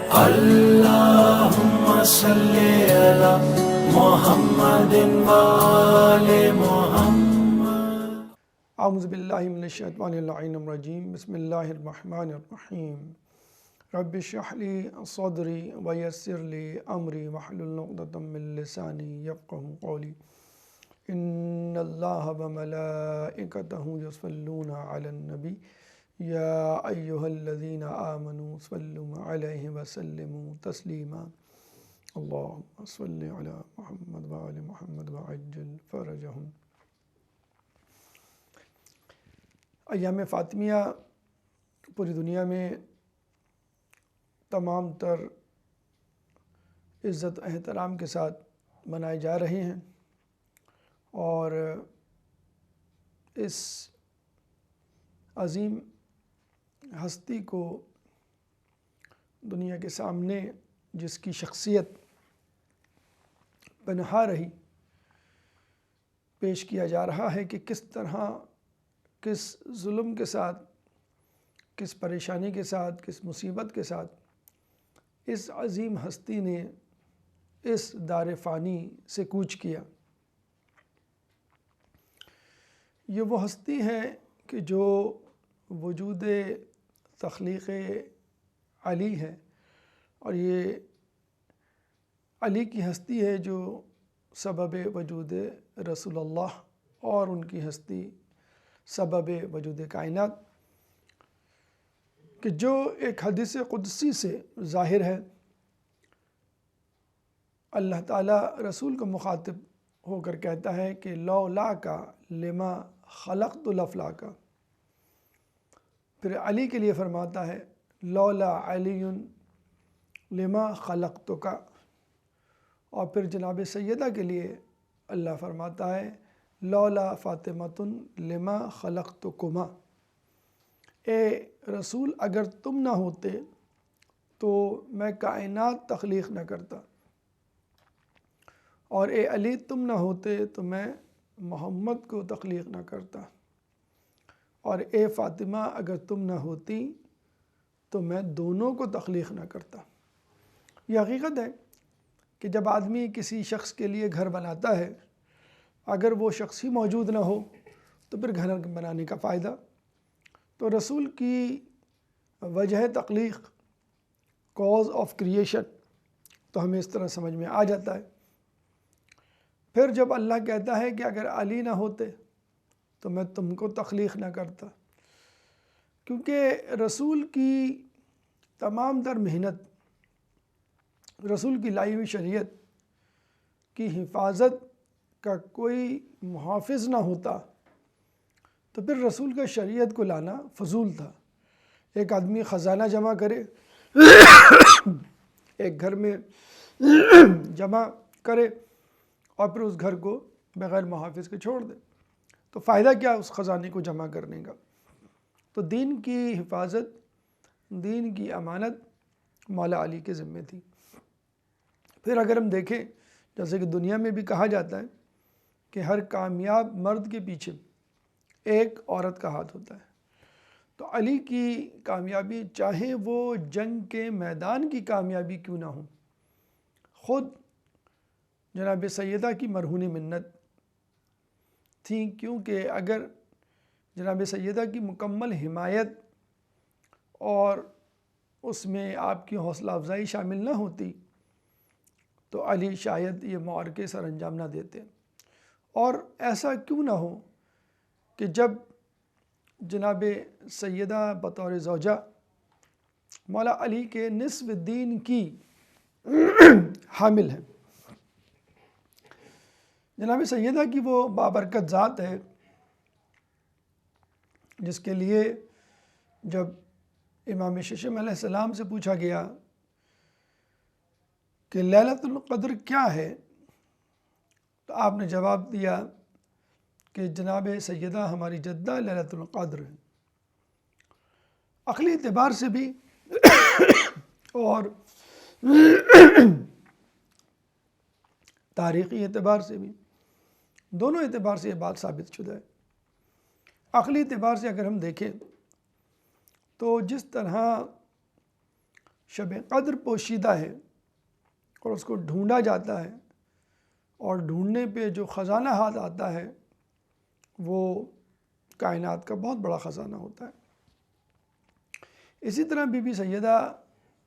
اللهم صل على محمد وآل محمد. اعوذ باللہ من الشیطان اللعین الرجیم. بسم اللہ الرحمن الرحیم. رب اشرح لی صدری ویسر لی امری واحلل عقدۃ من لسانی یفقہوا قولی. ان اللہ وملائکتہ یصلون علی النبی یا ایہا الذین آمنوا صلوا علیہ وسلموا تسلیما. اللہم صل علی محمد وآل محمد وعجل فرجہم. ایام فاطمیہ پوری دنیا میں تمام تر عزت احترام کے ساتھ منائے جا رہے ہیں، اور اس عظیم ہستی کو دنیا کے سامنے جس کی شخصیت بنہا رہی پیش کیا جا رہا ہے کہ کس طرح، کس ظلم کے ساتھ، کس پریشانی کے ساتھ، کس مصیبت کے ساتھ اس عظیم ہستی نے اس دار فانی سے کوچ کیا. یہ وہ ہستی ہے کہ جو وجود تخلیق علی ہے، اور یہ علی کی ہستی ہے جو سبب وجود رسول اللہ، اور ان کی ہستی سبب وجود کائنات، کہ جو ایک حدیث قدسی سے ظاہر ہے. اللہ تعالیٰ رسول کو مخاطب ہو کر کہتا ہے کہ لولاک لما خلقت الافلاک. پھر علی کے لیے فرماتا ہے لولا علی لما خلقتک. اور پھر جناب سیدہ کے لیے اللہ فرماتا ہے لولا فاطمۃ لما خلقتکما. اے رسول، اگر تم نہ ہوتے تو میں کائنات تخلیق نہ کرتا، اور اے علی تم نہ ہوتے تو میں محمد کو تخلیق نہ کرتا، اور اے فاطمہ اگر تم نہ ہوتی تو میں دونوں کو تخلیق نہ کرتا. یہ حقیقت ہے کہ جب آدمی کسی شخص کے لیے گھر بناتا ہے، اگر وہ شخص ہی موجود نہ ہو تو پھر گھر بنانے کا فائدہ. تو رسول کی وجہ تخلیق، کاز آف کریشن، تو ہمیں اس طرح سمجھ میں آ جاتا ہے. پھر جب اللہ کہتا ہے کہ اگر علی نہ ہوتے تو میں تم کو تخلیق نہ کرتا، کیونکہ رسول کی تمام تر محنت، رسول کی لائی ہوئی شریعت کی حفاظت کا کوئی محافظ نہ ہوتا تو پھر رسول کا شریعت کو لانا فضول تھا. ایک آدمی خزانہ جمع کرے، ایک گھر میں جمع کرے، اور پھر اس گھر کو بغیر محافظ کے چھوڑ دے، تو فائدہ کیا اس خزانے کو جمع کرنے کا؟ تو دین کی حفاظت، دین کی امانت مولا علی کے ذمے تھی. پھر اگر ہم دیکھیں، جیسے کہ دنیا میں بھی کہا جاتا ہے کہ ہر کامیاب مرد کے پیچھے ایک عورت کا ہاتھ ہوتا ہے، تو علی کی کامیابی، چاہے وہ جنگ کے میدان کی کامیابی کیوں نہ ہو، خود جناب سیدہ کی مرہون منت تھی. کیونکہ اگر جناب سیدہ کی مکمل حمایت اور اس میں آپ کی حوصلہ افزائی شامل نہ ہوتی تو علی شاید یہ معرکے سر انجام نہ دیتے. اور ایسا کیوں نہ ہو کہ جب جناب سیدہ بطور زوجہ مولا علی کے نصف دین کی حامل ہیں، جناب سیدہ کی وہ بابرکت ذات ہے جس کے لیے جب امام ششم علیہ السلام سے پوچھا گیا کہ لیلۃ القدر کیا ہے، تو آپ نے جواب دیا کہ جناب سیدہ ہماری جدہ لیلۃ القدر ہے. عقلی اعتبار سے بھی اور تاریخی اعتبار سے بھی، دونوں اعتبار سے یہ بات ثابت شدہ ہے. عقلی اعتبار سے اگر ہم دیکھیں تو جس طرح شب قدر پوشیدہ ہے اور اس کو ڈھونڈا جاتا ہے، اور ڈھونڈنے پہ جو خزانہ ہاتھ آتا ہے وہ کائنات کا بہت بڑا خزانہ ہوتا ہے۔ اسی طرح بی بی سیدہ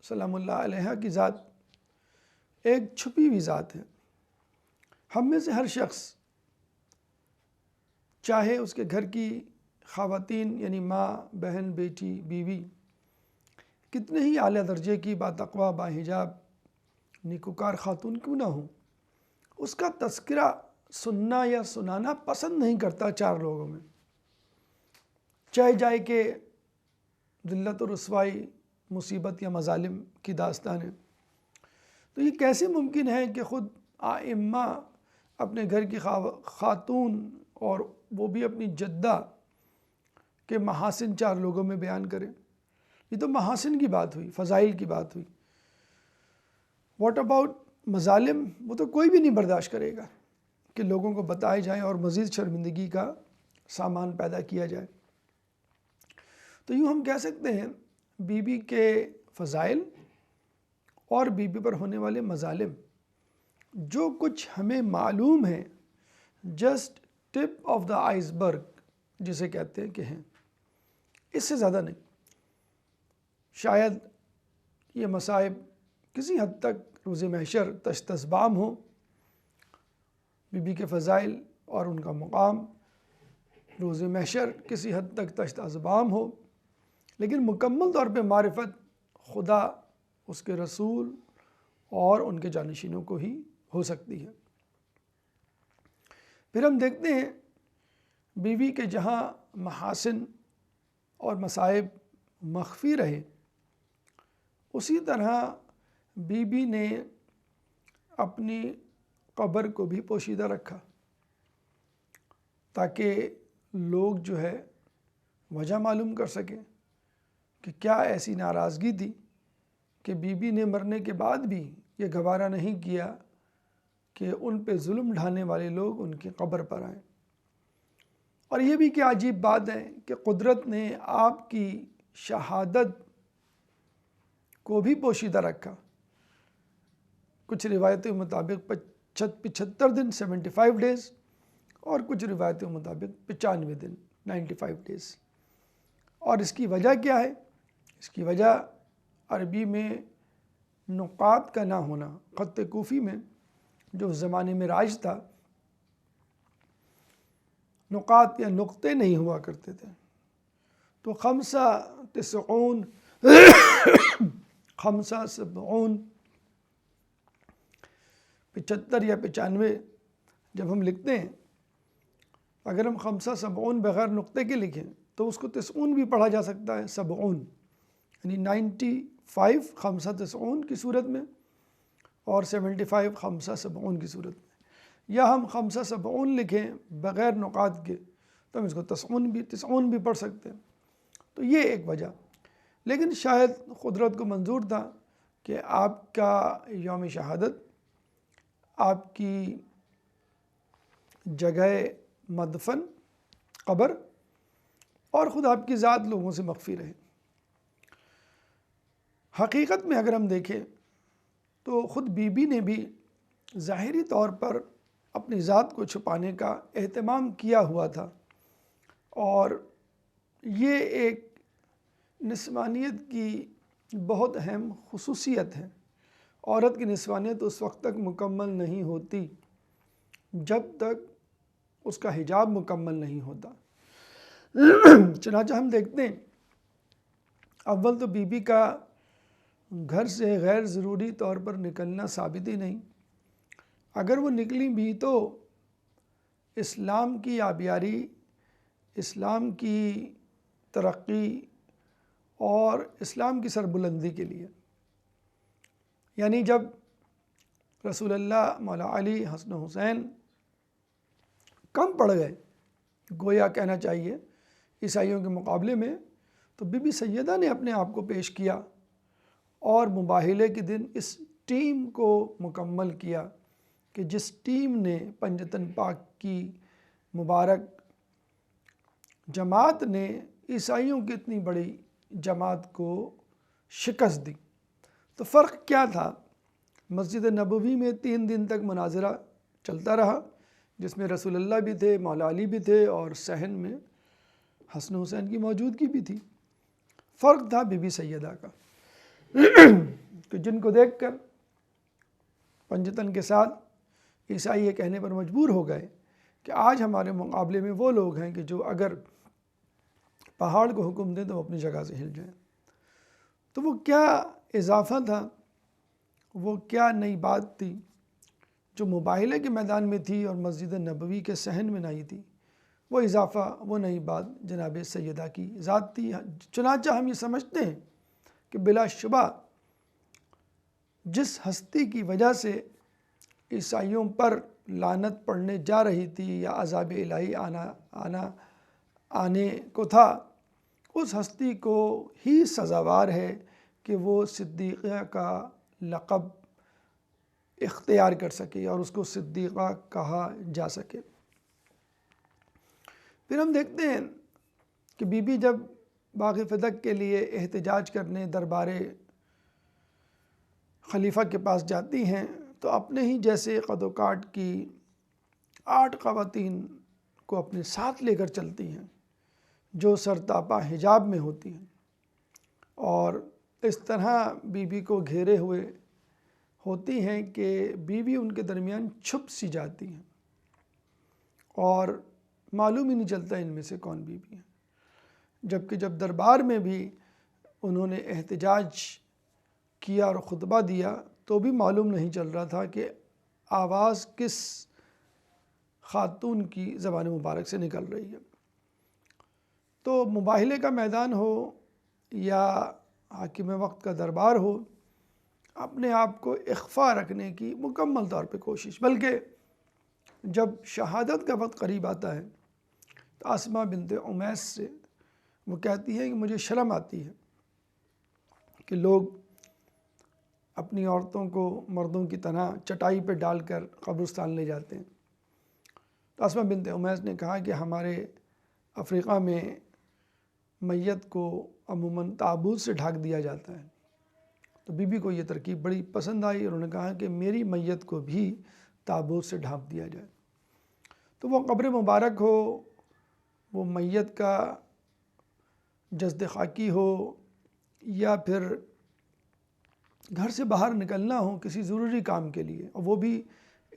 سلام اللہ علیہا کی ذات ایک چھپی ہوئی ذات ہے۔ ہم میں سے ہر شخص، چاہے اس کے گھر کی خواتین یعنی ماں، بہن، بیٹی، بیوی کتنے ہی اعلیٰ درجے کی باتقویٰ، باحجاب، نیکوکار خاتون کیوں نہ ہوں، اس کا تذکرہ سننا یا سنانا پسند نہیں کرتا چار لوگوں میں، چاہے جائے کہ ذلت و رسوائی، مصیبت یا مظالم کی داستانیں۔ تو یہ کیسے ممکن ہے کہ خود ائمہ اپنے گھر کی خاتون اور وہ بھی اپنی جدہ کے محاسن چار لوگوں میں بیان کریں؟ یہ تو محاسن کی بات ہوئی، فضائل کی بات ہوئی۔ واٹ اباؤٹ مظالم؟ وہ تو کوئی بھی نہیں برداشت کرے گا کہ لوگوں کو بتائے جائیں اور مزید شرمندگی کا سامان پیدا کیا جائے۔ تو یوں ہم کہہ سکتے ہیں بی بی کے فضائل اور بی بی پر ہونے والے مظالم جو کچھ ہمیں معلوم ہے، just tip of the ice برگ جسے کہتے ہیں کہ ہیں، اس سے زیادہ نہیں۔ شاید یہ مصائب کسی حد تک روز محشر تشت اسبام ہو، بی بی کے فضائل اور ان کا مقام روز محشر کسی حد تک تشت اسبام ہو، لیکن مکمل طور پہ معرفت خدا، اس کے رسول اور ان کے جانشینوں کو ہی ہو سکتی ہے۔ پھر ہم دیکھتے ہیں بیوی کے جہاں محاسن اور مصائب مخفی رہے، اسی طرح بی بی نے اپنی قبر کو بھی پوشیدہ رکھا تاکہ لوگ جو ہے وجہ معلوم کر سکیں کہ کیا ایسی ناراضگی تھی کہ بی بی نے مرنے کے بعد بھی یہ گوارہ نہیں کیا کہ ان پہ ظلم ڈھانے والے لوگ ان کی قبر پر آئیں۔ اور یہ بھی کیا عجیب بات ہے کہ قدرت نے آپ کی شہادت کو بھی پوشیدہ رکھا۔ کچھ روایتوں کے مطابق 75 دن 75 ڈیز، اور کچھ روایتوں کے مطابق 95 دن 95 ڈیز۔ اور اس کی وجہ کیا ہے؟ اس کی وجہ عربی میں نقاط کا نہ ہونا۔ خط کوفی میں جو زمانے میں راج تھا، نقاط یا نقطے نہیں ہوا کرتے تھے، تو 95 75 یا 95 جب ہم لکھتے ہیں، اگر ہم 75 بغیر نقطے کے لکھیں تو اس کو 90 بھی پڑھا جا سکتا ہے، 70 یعنی 95 95 کی صورت میں اور 75 75 کی صورت میں، یا ہم 75 لکھیں بغیر نقاط کے تو ہم اس کو 90 بھی پڑھ سکتے ہیں۔ تو یہ ایک وجہ، لیکن شاید قدرت کو منظور تھا کہ آپ کا یوم شہادت، آپ کی جگہ مدفن، قبر، اور خود آپ کی ذات لوگوں سے مخفی رہے۔ حقیقت میں اگر ہم دیکھیں تو خود بی بی نے بھی ظاہری طور پر اپنی ذات کو چھپانے کا اہتمام کیا ہوا تھا، اور یہ ایک نسوانیت کی بہت اہم خصوصیت ہے۔ عورت کی نسوانیت اس وقت تک مکمل نہیں ہوتی جب تک اس کا حجاب مکمل نہیں ہوتا۔ چنانچہ ہم دیکھتے ہیں اول تو بی بی کا گھر سے غیر ضروری طور پر نکلنا ثابت ہی نہیں، اگر وہ نکلی بھی تو اسلام کی آبیاری، اسلام کی ترقی اور اسلام کی سربلندی کے لیے۔ یعنی جب رسول اللہ مولا علی، حسن و حسین کم پڑ گئے، گویا کہنا چاہیے عیسائیوں کے مقابلے میں، تو بی بی سیدہ نے اپنے آپ کو پیش کیا اور مباہلے کے دن اس ٹیم کو مکمل کیا کہ جس ٹیم نے پنجتن پاک کی مبارک جماعت نے عیسائیوں کی اتنی بڑی جماعت کو شکست دی۔ تو فرق کیا تھا؟ مسجد نبوی میں 3 دن تک مناظرہ چلتا رہا، جس میں رسول اللہ بھی تھے، مولا علی بھی تھے، اور صحن میں حسن حسین کی موجودگی بھی تھی۔ فرق تھا بی بی سیدہ کا کہ جن کو دیکھ کر پنجتن کے ساتھ عیسائی یہ کہنے پر مجبور ہو گئے کہ آج ہمارے مقابلے میں وہ لوگ ہیں کہ جو اگر پہاڑ کو حکم دیں تو وہ اپنی جگہ سے ہل جائیں۔ تو وہ کیا اضافہ تھا، وہ کیا نئی بات تھی جو مباہلے کے میدان میں تھی اور مسجد نبوی کے صحن میں نہیں تھی؟ وہ اضافہ، وہ نئی بات جناب سیدہ کی ذات تھی۔ چنانچہ ہم یہ سمجھتے ہیں کہ بلا شبہ جس ہستی کی وجہ سے عیسائیوں پر لعنت پڑنے جا رہی تھی یا عذاب الہی آنے کو تھا، اس ہستی کو ہی سزاوار ہے کہ وہ صدیقہ کا لقب اختیار کر سکے اور اس کو صدیقہ کہا جا سکے۔ پھر ہم دیکھتے ہیں کہ بی بی جب باغ فتح کے لیے احتجاج کرنے دربار خلیفہ کے پاس جاتی ہیں تو اپنے ہی جیسے قد و کاٹ کی 8 خواتین کو اپنے ساتھ لے کر چلتی ہیں جو سرتاپا حجاب میں ہوتی ہیں، اور اس طرح بی بی کو گھیرے ہوئے ہوتی ہیں کہ بیوی ان کے درمیان چھپ سی جاتی ہیں اور معلوم ہی نہیں چلتا ان میں سے کون بیوی ہے۔ جبکہ جب دربار میں بھی انہوں نے احتجاج کیا اور خطبہ دیا تو بھی معلوم نہیں چل رہا تھا کہ آواز کس خاتون کی زبان مبارک سے نکل رہی ہے۔ تو مباہلے کا میدان ہو یا حاکم وقت کا دربار ہو، اپنے آپ کو اخفا رکھنے کی مکمل طور پہ کوشش، بلکہ جب شہادت کا وقت قریب آتا ہے تو اسماء بنت امیس سے وہ کہتی ہے کہ مجھے شرم آتی ہے کہ لوگ اپنی عورتوں کو مردوں کی طرح چٹائی پہ ڈال کر قبرستان لے جاتے ہیں۔ تو اسماء بنت امیس نے کہا کہ ہمارے افریقہ میں میت کو عموماً تابوت سے ڈھانک دیا جاتا ہے۔ تو بی بی کو یہ ترکیب بڑی پسند آئی اور انہوں نے کہا کہ میری میت کو بھی تابوت سے ڈھانپ دیا جائے۔ تو وہ قبر مبارک ہو، وہ میت کا جسد خاکی ہو، یا پھر گھر سے باہر نکلنا ہو کسی ضروری کام کے لیے، اور وہ بھی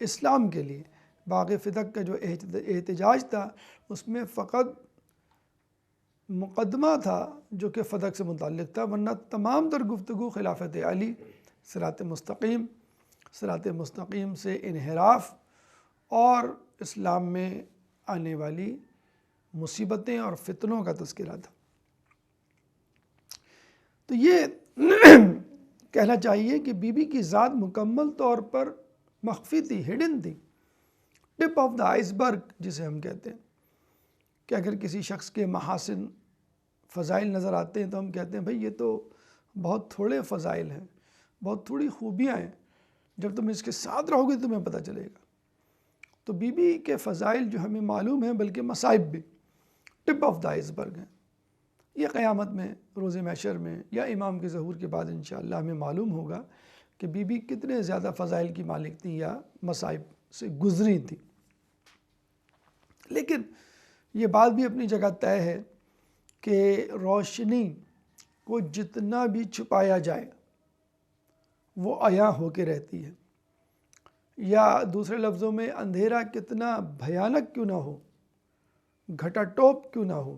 اسلام کے لیے، باغ فتح کا جو احتجاج تھا اس میں فقط مقدمہ تھا جو کہ فتح سے متعلق تھا، ورنہ تمام تر گفتگو خلافت علی، صراط مستقیم سے انحراف اور اسلام میں آنے والی مصیبتیں اور فتنوں کا تذکرہ تھا۔ تو یہ کہنا چاہیے کہ بی بی کی ذات مکمل طور پر مخفی تھی، ہڈن تھی، ٹپ آف دا آئس برگ جسے ہم کہتے ہیں، کہ اگر کسی شخص کے محاسن فضائل نظر آتے ہیں تو ہم کہتے ہیں بھئی یہ تو بہت تھوڑے فضائل ہیں، بہت تھوڑی خوبیاں ہیں، جب تم اس کے ساتھ رہو گے تمہیں پتہ چلے گا۔ تو بی بی کے فضائل جو ہمیں معلوم ہیں، بلکہ مصائب بھی ٹپ آف دا آئس برگ ہیں۔ یہ قیامت میں، روز محشر میں، یا امام کے ظہور کے بعد انشاءاللہ ہمیں معلوم ہوگا کہ بی بی کتنے زیادہ فضائل کی مالک تھی یا مصائب سے گزری تھی۔ لیکن یہ بات بھی اپنی جگہ طے ہے کہ روشنی کو جتنا بھی چھپایا جائے وہ عیاں ہو کے رہتی ہے، یا دوسرے لفظوں میں اندھیرا کتنا بھیانک کیوں نہ ہو، گھٹا ٹوپ کیوں نہ ہو،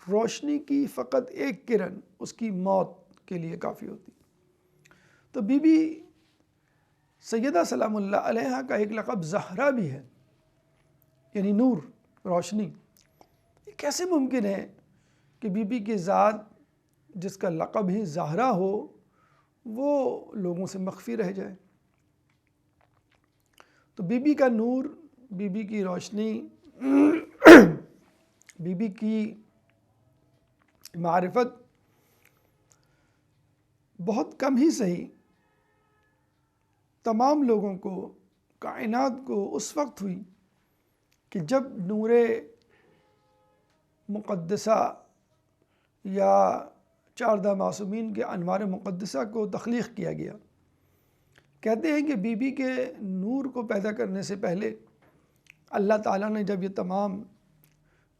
روشنی کی فقط ایک کرن اس کی موت کے لیے کافی ہوتی۔ تو بی بی سیدہ سلام اللہ علیہا کا ایک لقب زہرا بھی ہے، یعنی نور، روشنی۔ یہ کیسے ممکن ہے کہ بی بی کی ذات جس کا لقب ہی زہرا ہو وہ لوگوں سے مخفی رہ جائے؟ تو بی بی کا نور، بی بی کی روشنی، بی بی کی معرفت بہت کم ہی صحیح تمام لوگوں کو، کائنات کو اس وقت ہوئی کہ جب نور مقدسہ یا 14 معصومین کے انوار مقدسہ کو تخلیق کیا گیا۔ کہتے ہیں کہ بی بی کے نور کو پیدا کرنے سے پہلے اللہ تعالیٰ نے جب یہ تمام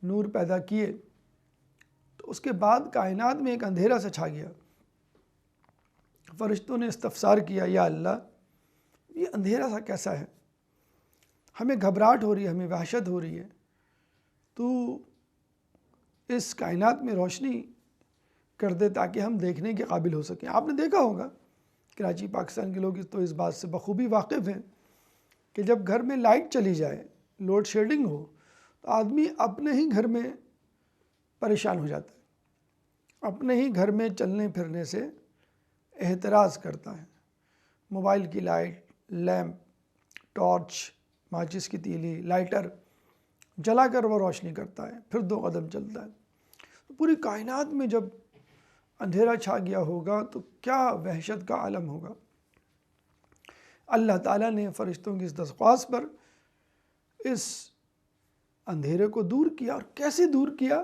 نور پیدا کیے تو اس کے بعد کائنات میں ایک اندھیرا سا چھا گیا۔ فرشتوں نے استفسار کیا، یا اللہ یہ اندھیرا سا کیسا ہے، ہمیں گھبراہٹ ہو رہی ہے، ہمیں وحشت ہو رہی ہے، تو اس کائنات میں روشنی کر دے تاکہ ہم دیکھنے کے قابل ہو سکیں۔ آپ نے دیکھا ہوگا کراچی پاکستان کے لوگ تو اس بات سے بخوبی واقف ہیں کہ جب گھر میں لائٹ چلی جائے، لوڈ شیڈنگ ہو، تو آدمی اپنے ہی گھر میں پریشان ہو جاتا ہے، اپنے ہی گھر میں چلنے پھرنے سے احتراز کرتا ہے۔ موبائل کی لائٹ، لیمپ، ٹارچ، ماچس کی تیلی، لائٹر جلا کر وہ روشنی کرتا ہے، پھر 2 قدم چلتا ہے۔ پوری کائنات میں جب اندھیرا چھا گیا ہوگا تو کیا وحشت کا عالم ہوگا۔ اللہ تعالیٰ نے فرشتوں کی اس درخواست پر اس اندھیرے کو دور کیا، اور کیسے دور کیا؟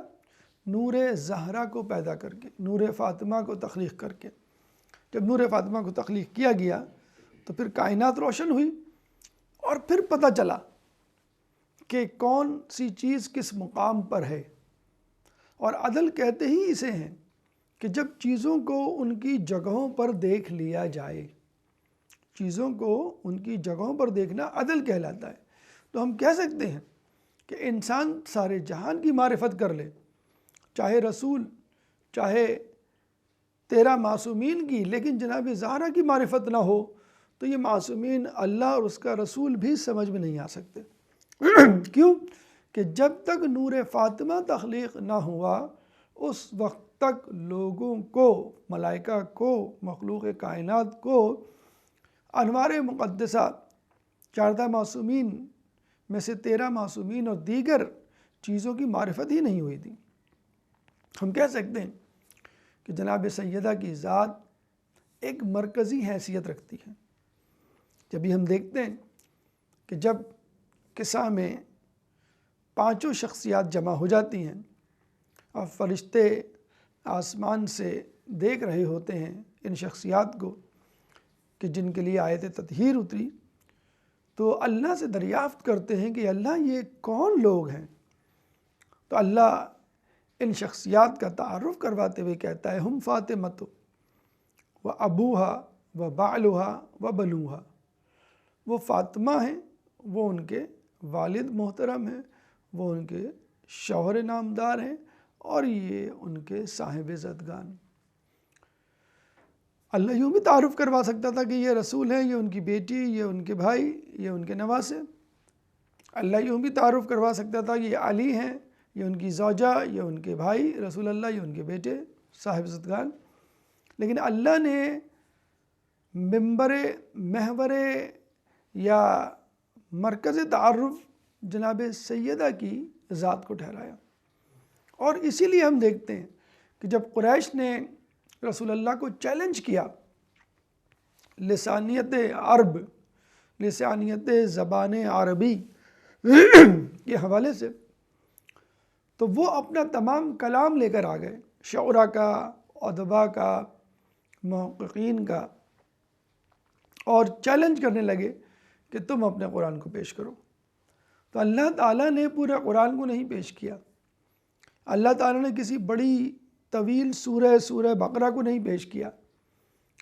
نور زہرا کو پیدا کر کے، نور فاطمہ کو تخلیق کر کے۔ جب نور فاطمہ کو تخلیق کیا گیا تو پھر کائنات روشن ہوئی، اور پھر پتہ چلا کہ کون سی چیز کس مقام پر ہے۔ اور عدل کہتے ہی اسے ہیں کہ جب چیزوں کو ان کی جگہوں پر دیکھ لیا جائے، چیزوں کو ان کی جگہوں پر دیکھنا عدل کہلاتا ہے۔ تو ہم کہہ سکتے ہیں کہ انسان سارے جہان کی معرفت کر لے، چاہے رسول، چاہے 13 معصومین کی، لیکن جناب زہرا کی معرفت نہ ہو تو یہ معصومین اللہ اور اس کا رسول بھی سمجھ میں نہیں آ سکتے۔ کیوں؟ کہ جب تک نور فاطمہ تخلیق نہ ہوا اس وقت تک لوگوں کو، ملائکہ کو، مخلوق کائنات کو انوار مقدسہ 14 معصومین میں سے 13 معصومین اور دیگر چیزوں کی معرفت ہی نہیں ہوئی تھی۔ ہم کہہ سکتے ہیں کہ جناب سیدہ کی ذات ایک مرکزی حیثیت رکھتی ہے۔ جب ہم دیکھتے ہیں کہ جب قصہ میں 5 شخصیات جمع ہو جاتی ہیں اور فرشتے آسمان سے دیکھ رہے ہوتے ہیں ان شخصیات کو کہ جن کے لیے آیت تطہیر اتری، تو اللہ سے دریافت کرتے ہیں کہ اللہ یہ کون لوگ ہیں؟ تو اللہ ان شخصیات کا تعارف کرواتے ہوئے کہتا ہے، ہم فاطمۃ و ابوہا و بعلہا و بنوہا۔ وہ فاطمہ ہیں، وہ ان کے والد محترم ہیں، وہ ان کے شوہر نامدار ہیں، اور یہ ان کے صاحب زادگان۔ اللہ یوں بھی تعارف کروا سکتا تھا کہ یہ رسول ہیں، یہ ان کی بیٹی، یہ ان کے بھائی، یہ ان کے نواسے۔ اللہ یوں بھی تعارف کروا سکتا تھا یہ علی ہیں، یہ ان کی زوجہ، یہ ان کے بھائی رسول اللہ، یہ ان کے بیٹے صاحب زادگان۔ لیکن اللہ نے محور یا مرکز تعارف جناب سیدہ کی ذات کو ٹھہرایا۔ اور اسی لیے ہم دیکھتے ہیں کہ جب قریش نے رسول اللہ کو چیلنج کیا لسانیت عرب، لسانیت زبان عربی کے حوالے سے، تو وہ اپنا تمام کلام لے کر آ گئے، شعراء کا، ادباء کا، محققین کا، اور چیلنج کرنے لگے کہ تم اپنے قرآن کو پیش کرو۔ تو اللہ تعالیٰ نے پورا قرآن کو نہیں پیش کیا، اللہ تعالیٰ نے کسی بڑی طویل سورہ بقرہ کو نہیں پیش کیا،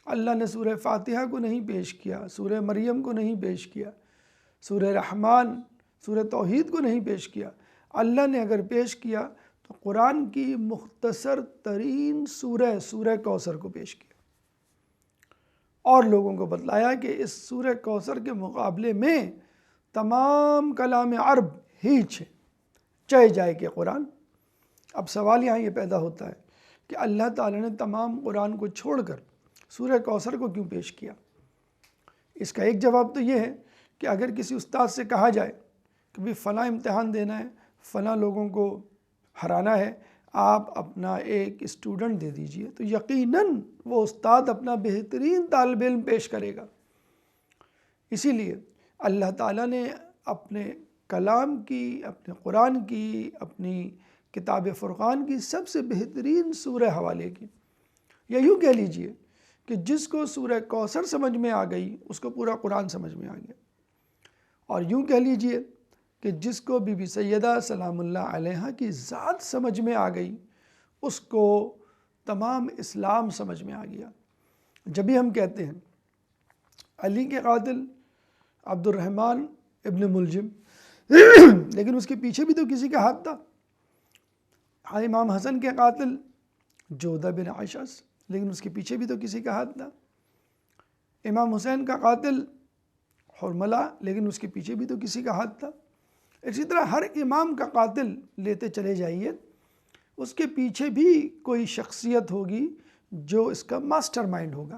اللہ نے سورہ فاتحہ کو نہیں پیش کیا، سورہ مریم کو نہیں پیش کیا، سورہ رحمان، سورہ توحید کو نہیں پیش کیا۔ اللہ نے اگر پیش کیا تو قرآن کی مختصر ترین سورہ کوثر کو پیش کیا، اور لوگوں کو بتلایا کہ اس سورہ کوثر کے مقابلے میں تمام کلام عرب ہیچ ہے، چہ جائے کہ قرآن۔ اب سوال یہاں یہ پیدا ہوتا ہے کہ اللہ تعالیٰ نے تمام قرآن کو چھوڑ کر سورہ کوثر کو کیوں پیش کیا؟ اس کا ایک جواب تو یہ ہے کہ اگر کسی استاد سے کہا جائے کہ بھی فلاں امتحان دینا ہے، فلاں لوگوں کو ہرانا ہے، آپ اپنا ایک اسٹوڈنٹ دے دیجئے، تو یقیناً وہ استاد اپنا بہترین طالب علم پیش کرے گا۔ اسی لیے اللہ تعالیٰ نے اپنے کلام کی، اپنے قرآن کی، اپنی کتاب فرقان کی سب سے بہترین سورہ حوالے کی، یا یوں کہہ لیجئے کہ جس کو سورہ کوثر سمجھ میں آ گئی اس کو پورا قرآن سمجھ میں آ گیا، اور یوں کہہ لیجئے کہ جس کو بی بی سیدہ سلام اللہ علیہا کی ذات سمجھ میں آ گئی اس کو تمام اسلام سمجھ میں آ گیا۔ جب بھی ہم کہتے ہیں علی کے قاتل عبد الرحمن ابن ملجم، لیکن اس کے پیچھے بھی تو کسی کا ہاتھ تھا۔ امام حسن کے قاتل جودہ بن عشعث، لیکن اس کے پیچھے بھی تو کسی کا ہاتھ تھا۔ امام حسین کا قاتل حرملہ، لیکن اس کے پیچھے بھی تو کسی کا ہاتھ تھا۔ اسی طرح ہر امام کا قاتل لیتے چلے جائیے، اس کے پیچھے بھی کوئی شخصیت ہوگی جو اس کا ماسٹر مائنڈ ہوگا۔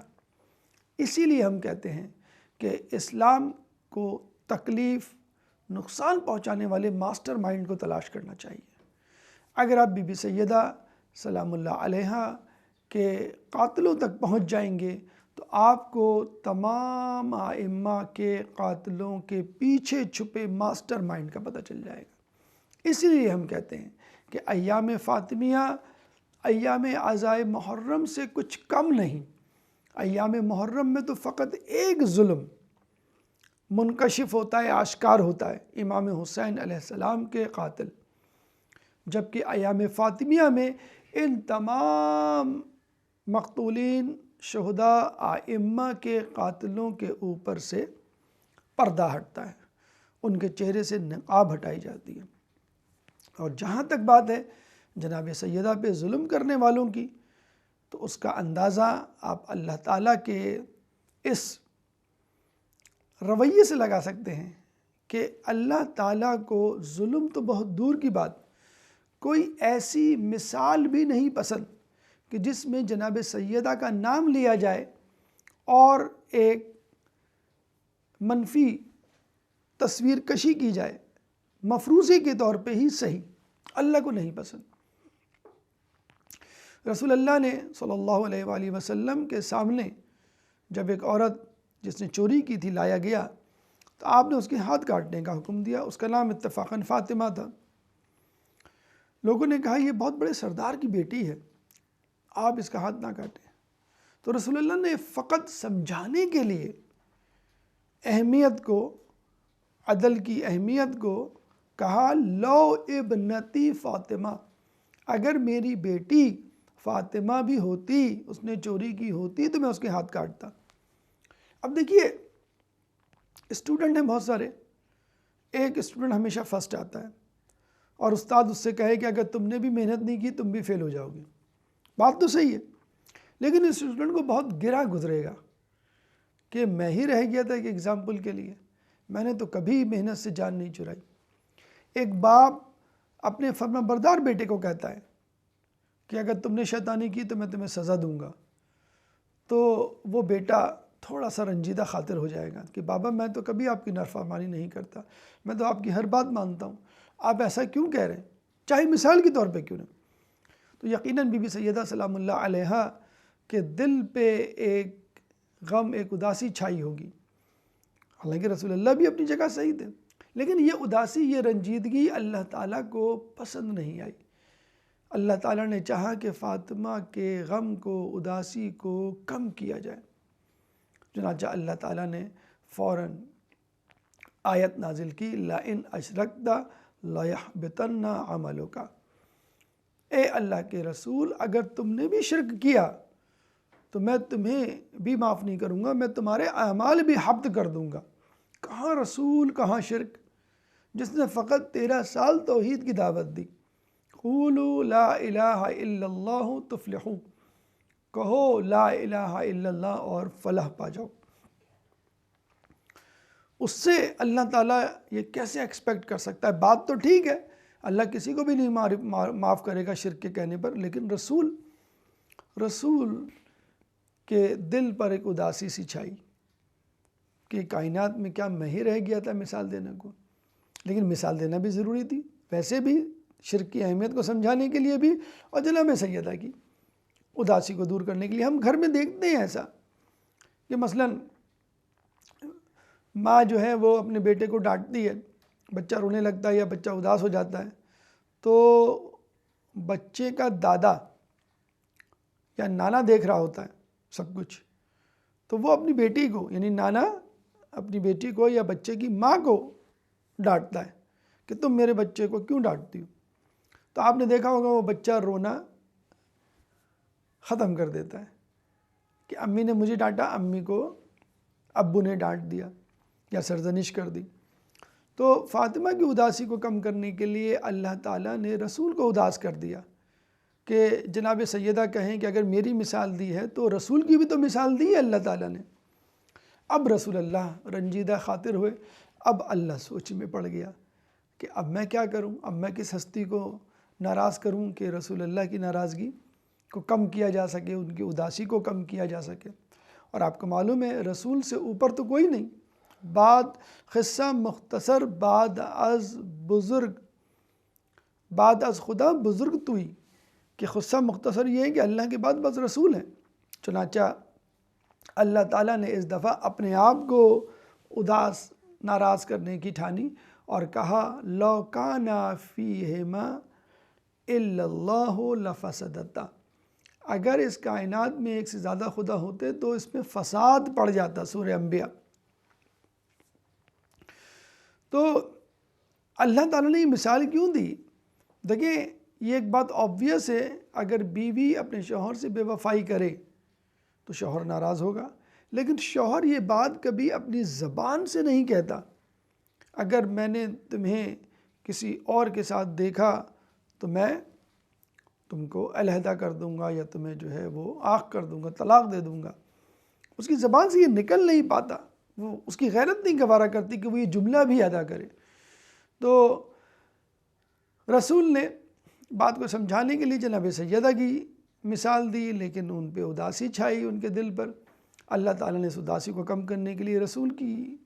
اسی لیے ہم کہتے ہیں کہ اسلام کو تکلیف نقصان پہنچانے والے ماسٹر مائنڈ کو تلاش کرنا چاہیے۔ اگر آپ بی بی سیدہ سلام اللہ علیہا کے قاتلوں تک پہنچ جائیں گے تو آپ کو تمام ائمہ کے قاتلوں کے پیچھے چھپے ماسٹر مائنڈ کا پتہ چل جائے گا۔ اسی لیے ہم کہتے ہیں کہ ایام فاطمیہ ایام عزائے محرم سے کچھ کم نہیں۔ ایام محرم میں تو فقط ایک ظلم منکشف ہوتا ہے، آشکار ہوتا ہے، امام حسین علیہ السلام کے قاتل، جبکہ ایام فاطمیہ میں ان تمام مقتولین شہداء ائمہ کے قاتلوں کے اوپر سے پردہ ہٹتا ہے، ان کے چہرے سے نقاب ہٹائی جاتی ہے۔ اور جہاں تک بات ہے جناب سیدہ پہ ظلم کرنے والوں کی، تو اس کا اندازہ آپ اللہ تعالیٰ کے اس رویے سے لگا سکتے ہیں کہ اللہ تعالیٰ کو ظلم تو بہت دور کی بات، کوئی ایسی مثال بھی نہیں پسند کہ جس میں جناب سیدہ کا نام لیا جائے اور ایک منفی تصویر کشی کی جائے، مفروضے کے طور پہ ہی صحیح، اللہ کو نہیں پسند۔ رسول اللہ نے صلی اللہ علیہ وآلہ وسلم کے سامنے جب ایک عورت جس نے چوری کی تھی لایا گیا تو آپ نے اس کے ہاتھ کاٹنے کا حکم دیا۔ اس کا نام اتفاقاً فاطمہ تھا۔ لوگوں نے کہا یہ بہت بڑے سردار کی بیٹی ہے، آپ اس کا ہاتھ نہ کاٹیں۔ تو رسول اللہ نے فقط سمجھانے کے لیے اہمیت کو، عدل کی اہمیت کو کہا لو ابنتی فاطمہ، اگر میری بیٹی فاطمہ بھی ہوتی، اس نے چوری کی ہوتی تو میں اس کے ہاتھ کاٹتا۔ اب دیکھیے اسٹوڈنٹ ہیں بہت سارے، ایک اسٹوڈنٹ ہمیشہ فرسٹ آتا ہے اور استاد اس سے کہے کہ اگر تم نے بھی محنت نہیں کی تم بھی فیل ہو جاؤ گے، بات تو صحیح ہے، لیکن اس اسٹوڈنٹ کو بہت گرا گزرے گا کہ میں ہی رہ گیا تھا ایک ایگزامپل کے لیے، میں نے تو کبھی محنت سے جان نہیں چرائی۔ ایک باپ اپنے فرما بردار بیٹے کو کہتا ہے کہ اگر تم نے شیطانی کی تو میں تمہیں سزا دوں گا، تو وہ بیٹا تھوڑا سا رنجیدہ خاطر ہو جائے گا کہ بابا میں تو کبھی آپ کی نافرمانی نہیں کرتا، میں تو آپ کی ہر بات مانتا ہوں، آپ ایسا کیوں کہہ رہے ہیں، چاہے مثال کے طور پہ کیوں نہ۔ تو یقیناً بی بی سیدہ سلام اللہ علیہا کے دل پہ ایک غم، ایک اداسی چھائی ہوگی، حالانکہ رسول اللہ بھی اپنی جگہ صحیح تھے، لیکن یہ اداسی، یہ رنجیدگی اللہ تعالیٰ کو پسند نہیں آئی۔ اللہ تعالیٰ نے چاہا کہ فاطمہ کے غم کو، اداسی کو کم کیا جائے، چنانچہ اللہ تعالیٰ نے فوراً آیت نازل کی لَإِنْ أَشْرَكْتَ لَيَحْبِطَنَّ عَمَلُكَ، اے اللہ کے رسول اگر تم نے بھی شرک کیا تو میں تمہیں بھی معاف نہیں کروں گا، میں تمہارے اعمال بھی حبط کر دوں گا۔ کہاں رسول، کہاں شرک، جس نے فقط 13 سال توحید کی دعوت دی۔ قولوا لا الہ الا اللہ تفلحوا، کہو لا الہ الا اللہ اور فلاح پا جاؤ۔ اس سے اللہ تعالیٰ یہ کیسے ایکسپیکٹ کر سکتا ہے؟ بات تو ٹھیک ہے، اللہ کسی کو بھی نہیں معاف کرے گا شرک کے کہنے پر، لیکن رسول کے دل پر ایک اداسی سی چھائی کہ کائنات میں کیا میں ہی رہ گیا تھا مثال دینے کو۔ لیکن مثال دینا بھی ضروری تھی، ویسے بھی شرک کی اہمیت کو سمجھانے کے لیے بھی، اور جناب سیدہ کی اداسی کو دور کرنے کے لیے۔ ہم گھر میں دیکھتے ہیں ایسا کہ مثلاً ماں جو ہے وہ اپنے بیٹے کو ڈانٹتی ہے، بچہ رونے لگتا ہے یا بچہ اداس ہو جاتا ہے، تو بچے کا دادا یا نانا دیکھ رہا ہوتا ہے سب کچھ، تو وہ اپنی بیٹی کو، یعنی نانا اپنی بیٹی کو یا بچے کی ماں کو ڈانٹتا ہے کہ تم میرے بچے کو کیوں ڈانٹتی ہو؟ تو آپ نے دیکھا ہوگا وہ بچہ رونا ختم کر دیتا ہے کہ امی نے مجھے ڈانٹا، امی کو ابو نے ڈانٹ دیا یا سرزنش کر دی۔ تو فاطمہ کی اداسی کو کم کرنے کے لیے اللہ تعالیٰ نے رسول کو اداس کر دیا کہ جناب سیدہ کہیں کہ اگر میری مثال دی ہے تو رسول کی بھی تو مثال دی ہے اللہ تعالیٰ نے۔ اب رسول اللہ رنجیدہ خاطر ہوئے، اب اللہ سوچ میں پڑ گیا کہ اب میں کیا کروں، اب میں کس ہستی کو ناراض کروں کہ رسول اللہ کی ناراضگی کو کم کیا جا سکے، ان کی اداسی کو کم کیا جا سکے۔ اور آپ کو معلوم ہے رسول سے اوپر تو کوئی نہیں۔ بعد قصہ مختصر بعد از خدا بزرگ توئی، کہ قصہ مختصر یہ ہے کہ اللہ کے بعد بس رسول ہیں۔ چنانچہ اللہ تعالیٰ نے اس دفعہ اپنے آپ کو اداس ناراض کرنے کی ٹھانی اور کہا لو کان فیہما الا اللہ لفسدتا، اگر اس کائنات میں ایک سے زیادہ خدا ہوتے تو اس میں فساد پڑ جاتا۔ سورہ انبیاء۔ تو اللہ تعالیٰ نے یہ مثال کیوں دی؟ دیکھیں یہ ایک بات آبویس ہے، اگر بیوی اپنے شوہر سے بے وفائی کرے تو شوہر ناراض ہوگا، لیکن شوہر یہ بات کبھی اپنی زبان سے نہیں کہتا۔ اگر میں نے تمہیں کسی اور کے ساتھ دیکھا تو میں تم کو علیحدہ کر دوں گا یا تمہیں جو ہے وہ آنکھ کر دوں گا، طلاق دے دوں گا۔ اس کی زبان سے یہ نکل نہیں پاتا، وہ اس کی غیرت نہیں گوارا کرتی کہ وہ یہ جملہ بھی ادا کرے۔ تو رسول نے بات کو سمجھانے کے لیے جناب سیدہ کی مثال دی، لیکن ان پہ اداسی چھائی ان کے دل پر۔ اللہ تعالیٰ نے اس اداسی کو کم کرنے کے لیے رسول کی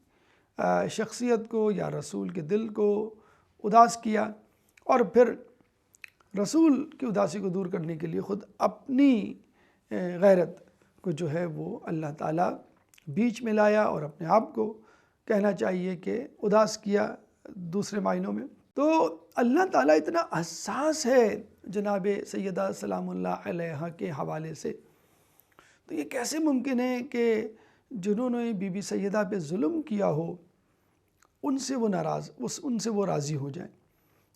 شخصیت کو یا رسول کے دل کو اداس کیا، اور پھر رسول کی اداسی کو دور کرنے کے لیے خود اپنی غیرت کو جو ہے وہ اللہ تعالیٰ بیچ میں لایا اور اپنے آپ کو کہنا چاہیے کہ اداس کیا دوسرے معنوں میں۔ تو اللہ تعالیٰ اتنا حساس ہے جناب سیدہ سلام اللہ علیہا کے حوالے سے، تو یہ کیسے ممکن ہے کہ جنہوں نے بی بی سیدہ پہ ظلم کیا ہو ان سے وہ ناراض، ان سے وہ راضی ہو جائیں۔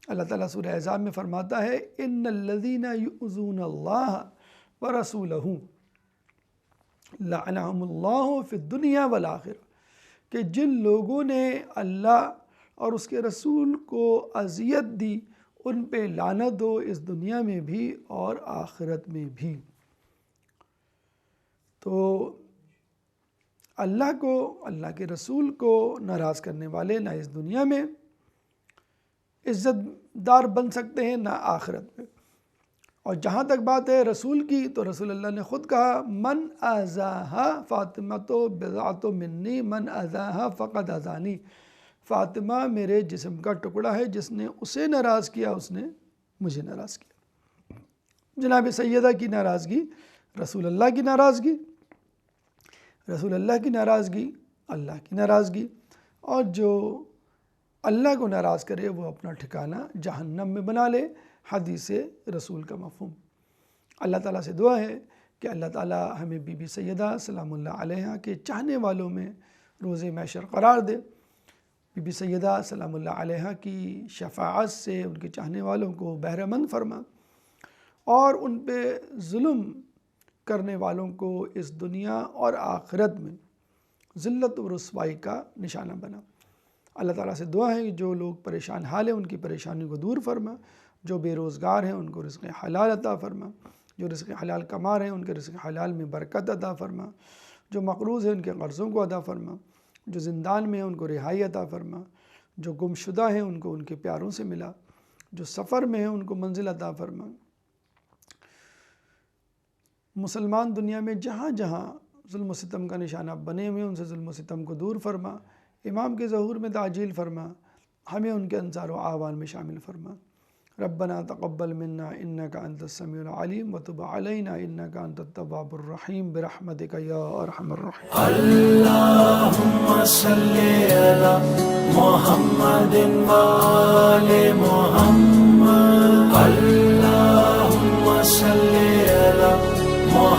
اللہ تعالیٰ سورہ احزاب میں فرماتا ہے ان الذین یؤذون اللہ ورسولہ لعنہم اللہ فی الدنیا والآخرہ، کہ جن لوگوں نے اللہ اور اس کے رسول کو اذیت دی ان پہ لعنت ہو اس دنیا میں بھی اور آخرت میں بھی۔ تو اللہ کو، اللہ کے رسول کو ناراض کرنے والے نہ اس دنیا میں عزت دار بن سکتے ہیں نہ آخرت میں۔ اور جہاں تک بات ہے رسول کی، تو رسول اللہ نے خود کہا من اذاہا فاطمۃ بضعۃ منی من اذاہا فقد اذانی، فاطمہ میرے جسم کا ٹکڑا ہے، جس نے اسے ناراض کیا اس نے مجھے ناراض کیا۔ جناب سیدہ کی ناراضگی رسول اللہ کی ناراضگی، رسول اللہ کی ناراضگی اللہ کی ناراضگی، اور جو اللہ کو ناراض کرے وہ اپنا ٹھکانہ جہنم میں بنا لے، حدیث رسول کا مفہوم۔ اللہ تعالیٰ سے دعا ہے کہ اللہ تعالیٰ ہمیں بی بی سیدہ سلام اللہ علیہا کے چاہنے والوں میں روز محشر قرار دے، بی بی سیدہ سلام اللہ علیہا کی شفاعت سے ان کے چاہنے والوں کو بہرہ مند فرما، اور ان پہ ظلم کرنے والوں کو اس دنیا اور آخرت میں ذلت و رسوائی کا نشانہ بنا۔ اللہ تعالیٰ سے دعا ہے کہ جو لوگ پریشان حال ہیں ان کی پریشانی کو دور فرما، جو بے روزگار ہیں ان کو رزق حلال عطا فرما، جو رزق حلال کما رہے ہیں ان کے رزق حلال میں برکت عطا فرما، جو مقروض ہیں ان کے قرضوں کو ادا فرما، جو زندان میں ہیں ان کو رہائی عطا فرما، جو گم شدہ ہیں ان کو ان کے پیاروں سے ملا، جو سفر میں ہیں ان کو منزل عطا فرما۔ مسلمان دنیا میں جہاں جہاں ظلم و ستم کا نشانہ بنے ہوئے ان سے ظلم و ستم کو دور فرما، امام کے ظہور میں تعجیل فرما، ہمیں ان کے انصار و اعوان میں شامل فرما۔ ربنا تقبل منا انک انت السمیع العلیم وتب علینا انک انت التواب الرحیم برحمتک یا ارحم الراحمین۔ اللہم صلی علی محمد وآل محمد، اللہم صلی علی محمد